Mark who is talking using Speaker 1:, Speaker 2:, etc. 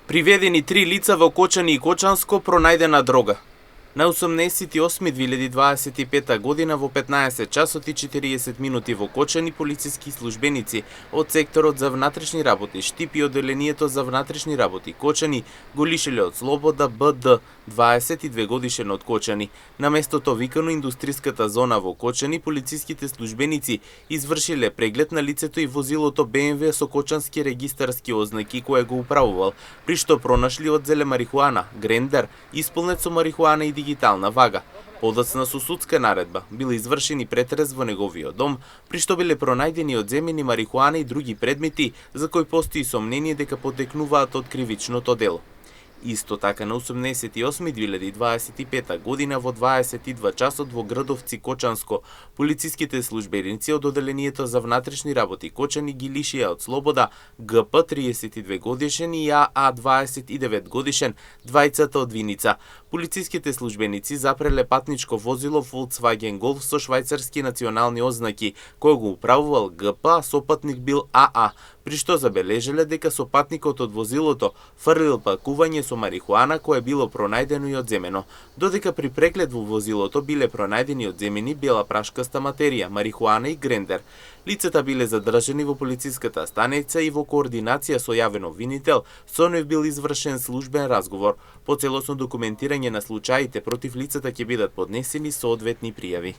Speaker 1: Приведени 3 лица во Кочани и Кочанско пронајдена дрога. На 18.8.2025 година во 15 часот и 40 минути во Кочани полициски службеници од секторот за внатрешни работи Штип и одделението за внатрешни работи Кочани го лишиле од слобода БД, 22 годишен од Кочани. На местото викано индустриската зона во Кочани полициските службеници извршиле преглед на лицето и возилото БМВ со кочански регистарски ознаки кое го управувал, при што пронашли одзеле марихуана, грендер, исполнет со марихуана и дигитална вага. Подоцна со судска наредба биле извршени претрез во неговиот дом, при што биле пронајдени одземени марихуана и други предмети за кои постои сомнение дека потекнуваат од кривичното дело. Исто така на 18.8.2025 година во 22 часот во Градовци Кочанско, полициските службеници од одделението за внатрешни работи Кочани ги лишија од слобода ГП 32 годишен и АА 29 годишен, двајцата од Виница. Полициските службеници запреле патничко возило Volkswagen Golf со швајцарски национални ознаки, кој го управувал ГП, а сопатник бил АА, при што забележале дека сопатникот од возилото фрлил пакување со марихуана кое било пронајдено и одземено, додека при преглед во возилото биле пронајдени одземени бела прашкаста материја, марихуана и грендер. Лицата биле задржани во полициската станица и во координација со јавен обвинител, со нив бил извршен службен разговор. По целосно документирање на случаите против лицата ќе бидат поднесени соодветни пријави.